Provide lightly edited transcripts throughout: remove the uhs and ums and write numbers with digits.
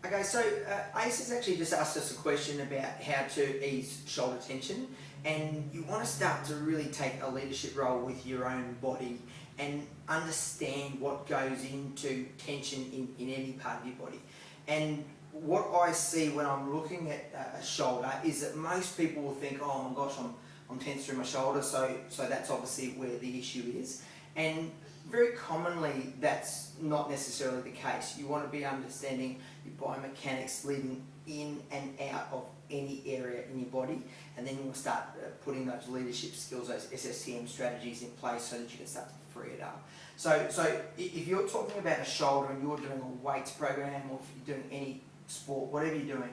Okay, so Ace has actually just asked us a question about how to ease shoulder tension, and you want to start to really take a leadership role with your own body and understand what goes into tension in any part of your body. And what I see when I'm looking at a shoulder is that most people will think, oh my gosh, I'm tense through my shoulder, so that's obviously where the issue is. And very commonly, that's not necessarily the case. You want to be understanding your biomechanics leading in and out of any area in your body, and then you want to start putting those leadership skills, those SSTM strategies in place so that you can start to free it up. So if you're talking about a shoulder and you're doing a weights program, or if you're doing any sport, whatever you're doing,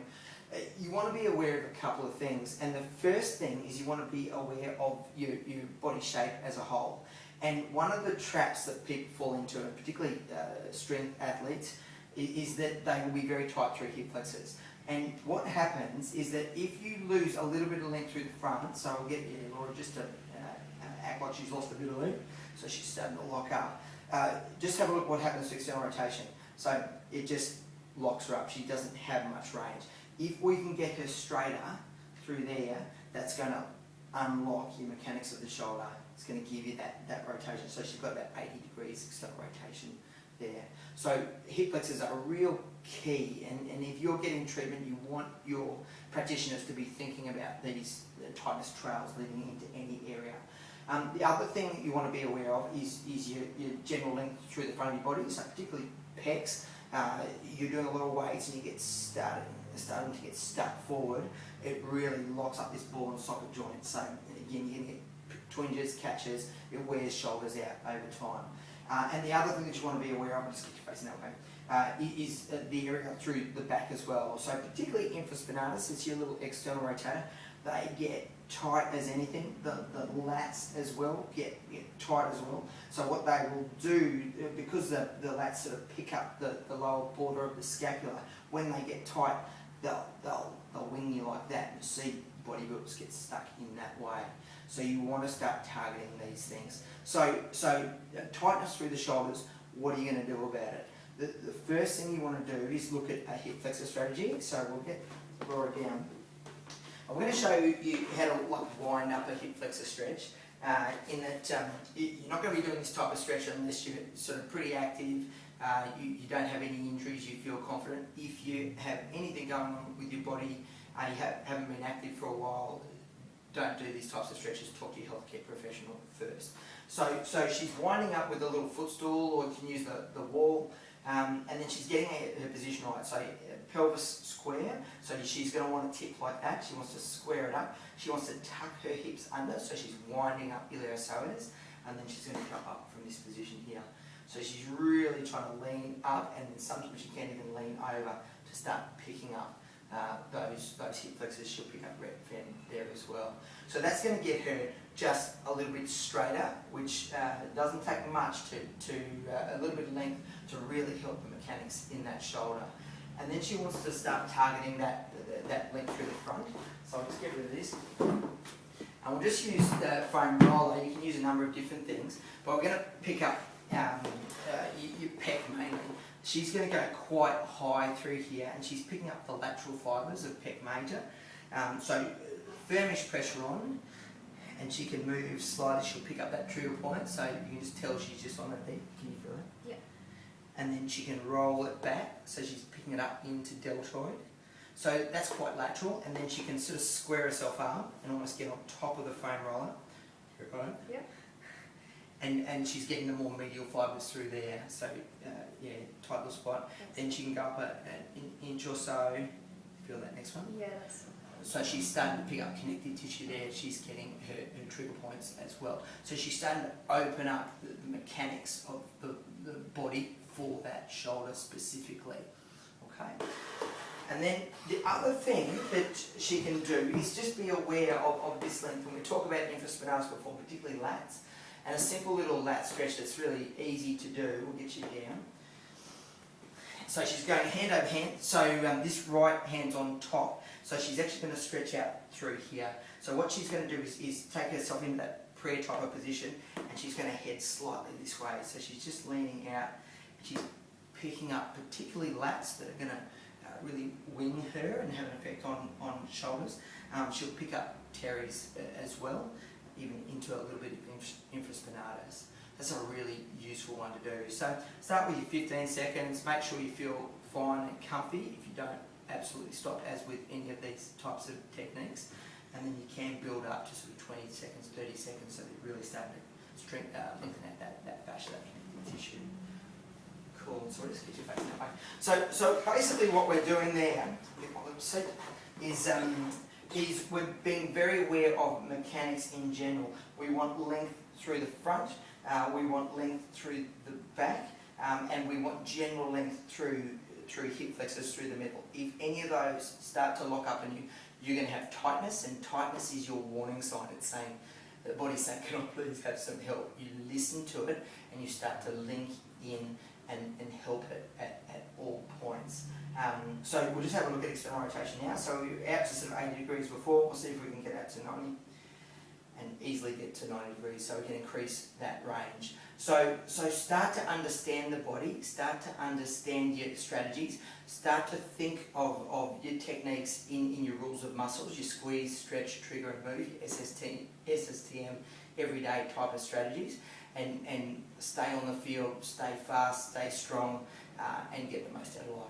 you want to be aware of a couple of things. And the first thing is you want to be aware of your body shape as a whole. And one of the traps that people fall into, and particularly strength athletes, is that they will be very tight through hip flexors. And what happens is that if you lose a little bit of length through the front, so I'll get Laura just to act like she's lost a bit of length, so she's starting to lock up. Just have a look what happens to external rotation. So it just locks her up. She doesn't have much range. If we can get her straighter through there, that's going to unlock your mechanics of the shoulder. It's going to give you that rotation. So she's got that 80 degrees external rotation there. So hip flexors are a real key, and if you're getting treatment, you want your practitioners to be thinking about these tightness trails leading into any area. The other thing that you want to be aware of is your general length through the front of your body, so particularly pecs. You're doing a lot of weights and you get starting to get stuck forward. It really locks up this ball and socket joint. So again, you're going to get twinges, catches, it wears shoulders out over time. And the other thing that you want to be aware of, just get your face in that way, is the area through the back as well. So particularly infraspinatus, it's your little external rotator, they get tight as anything. The lats as well get tight as well. So what they will do, because the lats sort of pick up the lower border of the scapula, when they get tight, they'll wing you like that, and see bodybuilders get stuck in that way. So you want to start targeting these things. So tightness through the shoulders, what are you going to do about it? The first thing you want to do is look at a hip flexor strategy. So we'll get Laura down. I'm going to show you how to wind up a hip flexor stretch. In that you're not going to be doing this type of stretch unless you're sort of pretty active, you don't have any injuries, you feel confident. If you have anything going on with your body, you haven't been active for a while, don't do these types of stretches, talk to your healthcare professional first. So she's winding up with a little footstool, or you can use the wall, and then she's getting her position right. So pelvis square, so she's going to want to tip like that. She wants to square it up. She wants to tuck her hips under, so she's winding up iliopsoas, and then she's going to come up from this position here. So she's really trying to lean up, and sometimes she can't even lean over to start picking up those hip flexors. She'll pick up rep fan there as well. So that's going to get her just a little bit straighter, which doesn't take much to a little bit of length to really help the mechanics in that shoulder. And then she wants to start targeting that length through the front. So I'll just get rid of this. And we'll just use the foam roller. You can use a number of different things, but we're going to pick up your pec mainly. She's going to go quite high through here, and she's picking up the lateral fibres of pec major. So firmish pressure on, and she can move slightly. She'll pick up that trigger point, so you can just tell she's just on it there. Can you feel it? Yeah. And then she can roll it back, so she's picking it up into deltoid. So that's quite lateral, and then she can sort of square herself up and almost get on top of the foam roller. Yeah. And she's getting the more medial fibres through there, so yeah, tight little spot. Then she can go up an inch or so. Feel that next one? Yeah, that's. So she's starting to pick up connective tissue there. She's getting her trigger points as well. So she's starting to open up the mechanics of the body for that shoulder specifically. Okay. And then the other thing that she can do is just be aware of this length. When we talk about infraspinatus before, particularly lats, and a simple little lat stretch that's really easy to do will get you down. So she's going hand over hand, so this right hand's on top, so she's actually going to stretch out through here. So what she's going to do is take herself into that prayer type of position, and she's going to head slightly this way. So she's just leaning out, and she's picking up particularly lats that are going to really wing her and have an effect on shoulders. She'll pick up teres as well, even into a little bit of infraspinatus. That's a really useful one to do. So start with your 15 seconds, make sure you feel fine and comfy. If you don't, absolutely stop, as with any of these types of techniques. And then you can build up to sort of 20 seconds, 30 seconds, so that you're really starting to lengthen out that fascia, that connective tissue. Cool, so we'll just get your face that way. So basically what we're doing there is we're being very aware of mechanics in general. We want length through the front, we want length through the back, and we want general length through hip flexors, through the middle. If any of those start to lock up in you, you're going to have tightness, and tightness is your warning sign. It's saying, the body's saying, can I please have some help? You listen to it and you start to link in and help it at all points. So we'll just have a look at external rotation now. So we're out to sort of 80 degrees before. We'll see if we can get out to 90 and easily get to 90 degrees, so we can increase that range. So start to understand the body, start to understand your strategies, start to think of your techniques in your rules of muscles, your squeeze, stretch, trigger and move, your SSTM, everyday type of strategies, and stay on the field, stay fast, stay strong, and get the most out of life.